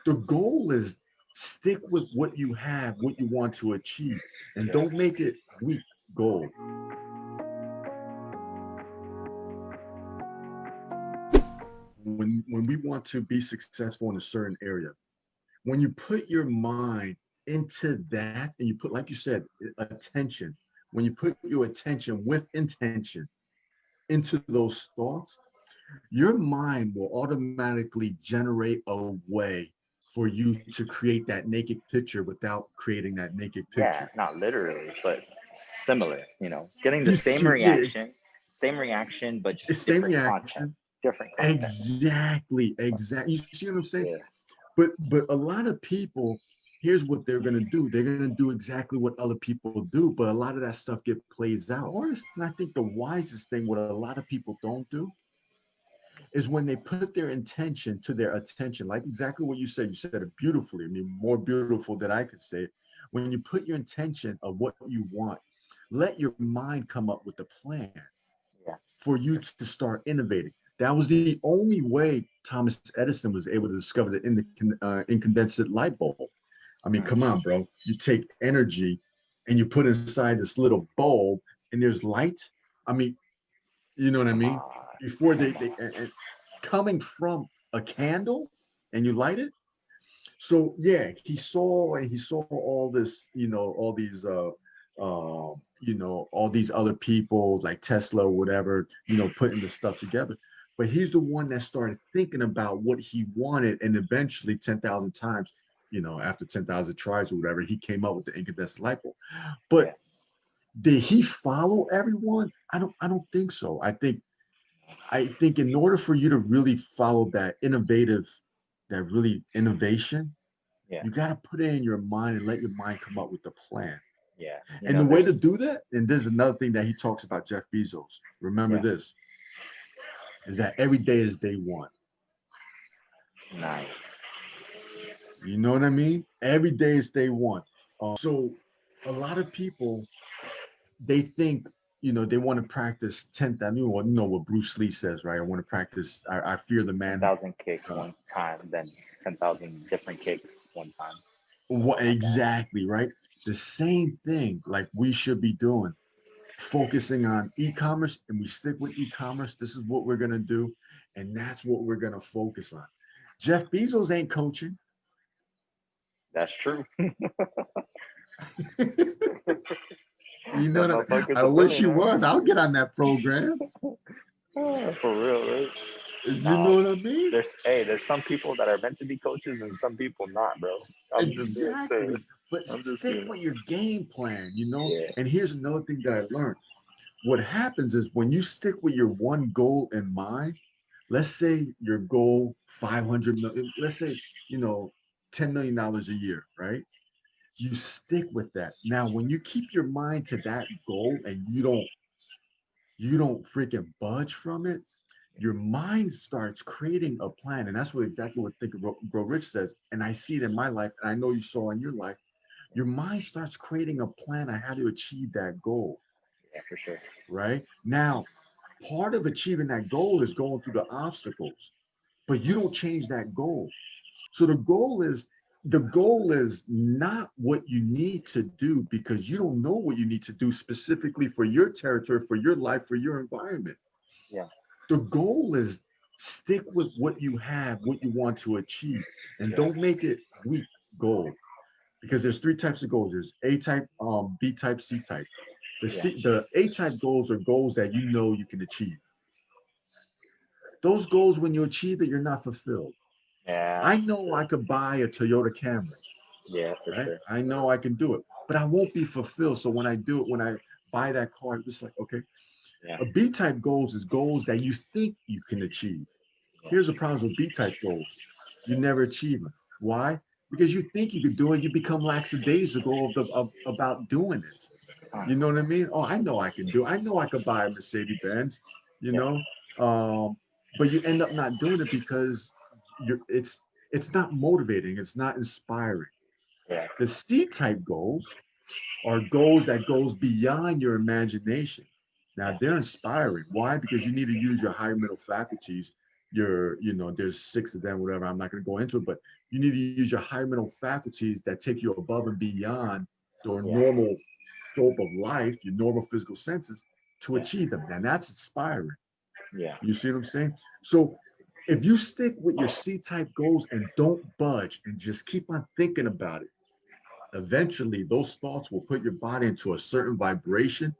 The goal is stick with what you have, what you want to achieve, and Yeah. don't make it weak goal. When we want to be successful in a certain area, when you put your mind into that and you put, like you said, attention, when you put your attention with intention into those thoughts, your mind will automatically generate a way for you to create that naked picture without creating that naked picture. Yeah, not literally, but similar, you know, getting the You see, yeah, same reaction, but it's just same different content, reaction. different content. Exactly, exactly. You see what I'm saying? Yeah, But a lot of people, here's what they're gonna do. They're gonna do exactly what other people do, but a lot of that stuff get plays out. Or I think the wisest thing, what a lot of people don't do, is when they put their intention to their attention, like exactly what you said. You said it beautifully. I mean, more beautiful than I could say it. When you put your intention of what you want, let your mind come up with a plan yeah, for you to start innovating. That was the only way Thomas Edison was able to discover the incandescent light bulb. I mean, come on, bro. You take energy and you put inside this little bulb, and there's light. I mean, you know what I come mean? on, Before come they on. coming from a candle and you light it. So yeah, he saw all this, all these all these other people like Tesla or whatever, putting the stuff together. But he's the one that started thinking about what he wanted, and eventually 10,000 times, after 10,000 tries or whatever, he came up with the incandescent light bulb. Yeah, But did he follow everyone? I don't think so. I think in order for you to really follow that really innovation, yeah, you got to put it in your mind and let your mind come up with the plan. yeah. You And know, the way to there's do that, and there's another thing that he talks about Jeff Bezos. Remember yeah, this, is that every day is day one. nice. You know what I mean? Every day is day one. So a lot of people, they think, they want to practice 10th. I mean, well, what Bruce Lee says, right? I want to practice. I fear the Ten man who thousand kicks one time, then 10,000 different kicks one time, what something like that. exactly, right? The same thing like we should be doing, focusing on e-commerce, and we stick with e-commerce. This is what we're gonna do, and that's what we're gonna focus on. Jeff Bezos ain't coaching. That's true. You know That what motherfucker's I a wish he billionaire. was. I'll get on that program. For real, right? You Nah, know what I mean? there's some people that are meant to be coaches and some people not, bro. I'm just being saying. Exactly. But I'm just stick being. with your game plan. Yeah, And here's another thing that I learned. What happens is when you stick with your one goal in mind, let's say your goal 500 million, let's say, you know, $10 million a year, right? You stick with that. Now, when you keep your mind to that goal and you don't freaking budge from it, your mind starts creating a plan. And that's what exactly what Think and Grow Rich says. And I see it in my life, and I know you saw in your life. Your mind starts creating a plan on how to achieve that goal, yeah, for sure. right? Now, part of achieving that goal is going through the obstacles, but you don't change that goal. So the goal is not what you need to do, because you don't know what you need to do specifically for your territory, for your life, for your environment. Yeah, The goal is stick with what you have, what you want to achieve, and yeah, don't make it weak goal, because there's three types of goals. There's A type, B type, C type. yeah, The A type goals are goals that you know you can achieve. Those goals, when you achieve it, you're not fulfilled. yeah, I for know sure. I could buy a Toyota Camry, Yeah, for right? sure. I know I can do it, but I won't be fulfilled. So when I do it, when I buy that car, I'm just like, okay. Yeah, A B type goals is goals that you think you can achieve. yeah, Here's the problem with B type goals: you never achieve them. Why? Because you think you could do it, you become lackadaisical about doing it. uh, You know what I mean? Oh, I know I can do. I know I could buy a Mercedes Benz. You yeah, know, um, but you end up not doing it because it's not motivating. It's not inspiring. yeah, The C type goals are goals that goes beyond your imagination. Now yeah, they're inspiring. Why? Because you need to use your higher mental faculties there's 6 of them, whatever. I'm not going to go into it, but you need to use your higher mental faculties that take you above and beyond your Yeah. normal scope of life, your normal physical senses to Yeah. achieve them. And that's inspiring. Yeah. You see what I'm saying? So if you stick with your C-type goals and don't budge and just keep on thinking about it, eventually those thoughts will put your body into a certain vibration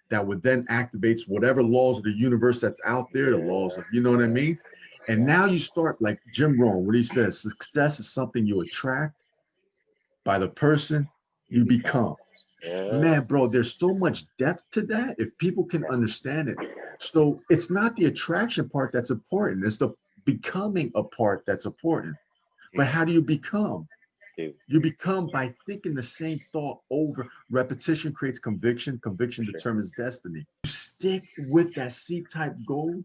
that would then activates whatever laws of the universe that's out there, the laws Yeah. of, you know what I mean? And Yeah. now you start like Jim Rohn, when he says success is something you attract by the person You you become. become. Yeah. Man, bro, there's so much depth to that if people can Yeah. understand it. So it's not the attraction part that's important, it's the becoming a part that's important. But Dude. how do you become? Dude. You become by thinking the same thought over. Repetition creates conviction. Conviction For sure. determines destiny. You stick with that C-type goal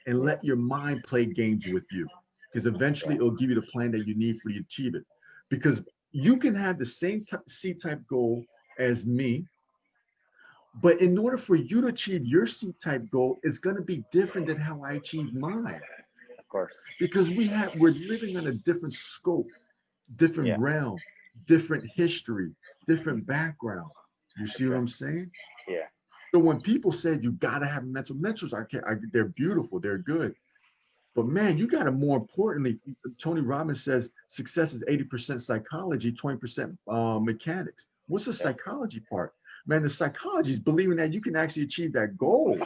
and Yeah. let your mind play games with you, because eventually Yeah. it'll give you the plan that you need for you to achieve it. Because you can have the same C-type goal as me, but in order for you to achieve your C-type goal, it's going to be different than how I achieve mine, Of course. because we're living on a different scope, different Yeah. realm, different history, different Hmm. background. You For see what sure. I'm saying? Yeah. So when people said you got to have mentors, they're beautiful, they're good. But man, you got to, more importantly, Tony Robbins says success is 80% psychology, 20% mechanics. What's the Yeah. psychology part? Man, the psychology is believing that you can actually achieve that goal.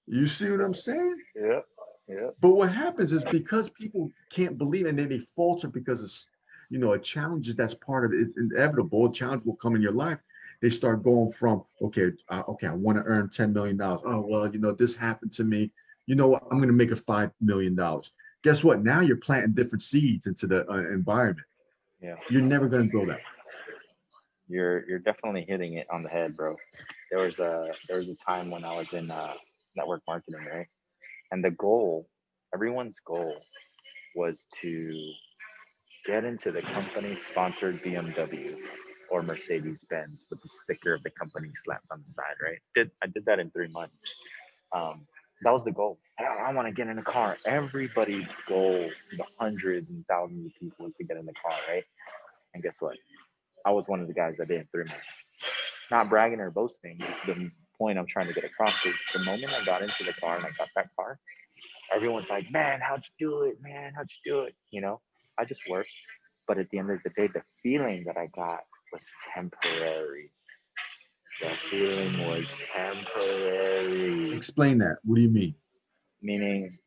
You see what I'm saying? Yeah. Yeah. But what happens is, because people can't believe and then they falter because it's, a challenge is, that's part of it. It's inevitable. A challenge will come in your life. They start going from, okay, I want to earn $10 million. Oh, well, this happened to me. You know what? I'm going to make it $5 million. Guess what? Now you're planting different seeds into the environment. Yeah. You're never going to grow that way. You're definitely hitting it on the head, bro. There was a time when I was in network marketing, right? And the goal, everyone's goal, was to get into the company sponsored BMW or Mercedes Benz with the sticker of the company slapped on the side, right? I did that in 3 months. Um, that was the goal. I want to get in a car. Everybody's goal, the hundreds and thousands of people, is to get in the car, right? And guess what? I was one of the guys that did in 3 months. Not bragging or boasting. The point I'm trying to get across is the moment I got into the car and I got that car, everyone's like, "Man, how'd you do it, man? How'd you do it?" I just worked. But at the end of the day, the feeling that I got was temporary. The feeling was temporary. Explain that. What do you mean? Meaning,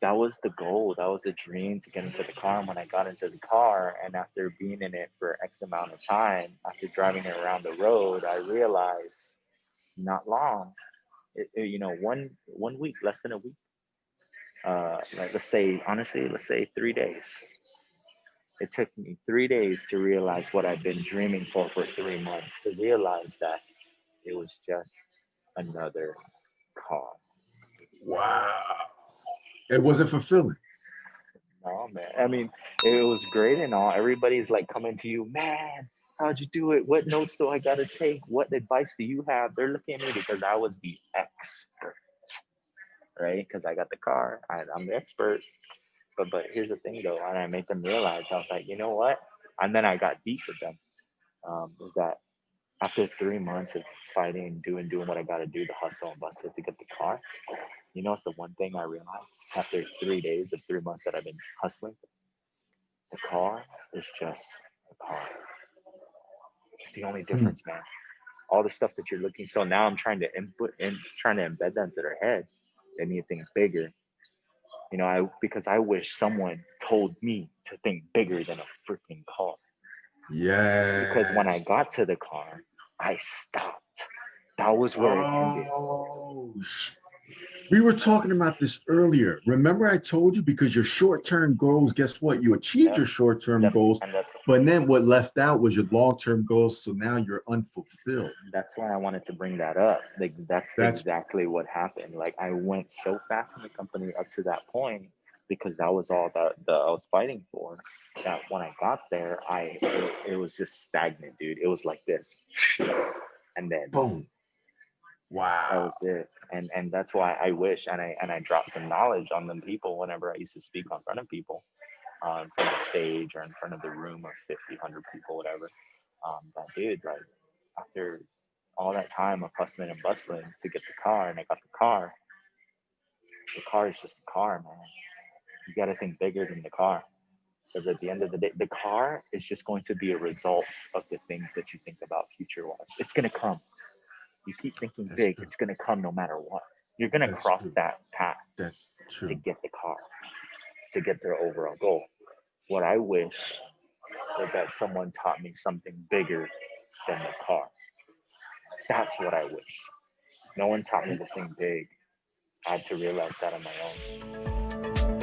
that was the goal. That was a dream to get into the car. And when I got into the car, and after being in it for X amount of time, after driving it around the road, I realized not long, one week, less than a week. Like, let's say, honestly, let's say 3 days. It took me 3 days to realize what I've been dreaming for 3 months, to realize that it was just another car. Wow. It wasn't fulfilling. No, man. I mean, it was great and all. Everybody's like coming to you, man. How'd you do it? What notes do I gotta take? What advice do you have? They're looking at me because I was the expert, right? Because I got the car. I'm the expert. But here's the thing though, and I made them realize. I was like, you know what? And then I got deep with them. Was that after 3 months of fighting, doing what I got to do, the hustle and bustle to get the car, it's the one thing I realized after 3 days of 3 months that I've been hustling? The car is just a car. It's the only Hmm. difference, man. All the stuff that you're looking. So now I'm trying to input and trying to embed that into their head. They need to think bigger. Because I wish someone told me to think bigger than a freaking car. Because when I Yes. got to the car, I stopped. That was where it ended. Oh, we were talking about this earlier. Remember, I told you, because your short-term goals, guess what? You achieved Yep. your short-term That's goals, and that's but then what left out was your long-term goals. So now you're unfulfilled. that's why I wanted to bring that up. Like, that's That's exactly what happened. Like, I went so fast in the company up to that point because that was all that I was fighting for. That when I got there, it was just stagnant, dude. It was like this, and then boom. That Wow. was it. And that's why I wish, and I dropped some knowledge on them people whenever I used to speak on front of people, in front of the stage or in front of the room of 50, 100 people, whatever. That dude, like, after all that time of hustling and bustling to get the car, and I got the car is just a car, man. You got to think bigger than the car. Because at the end of the day, the car is just going to be a result of the things that you think about future wise. It's going to come. You keep thinking That's big, true. it's going to come no matter what. You're going to That's cross true. that path That's to true. get the car, to get their overall goal. What I wish was that someone taught me something bigger than the car. That's what I wish. No one taught me You, to think big. I had to realize that on my own.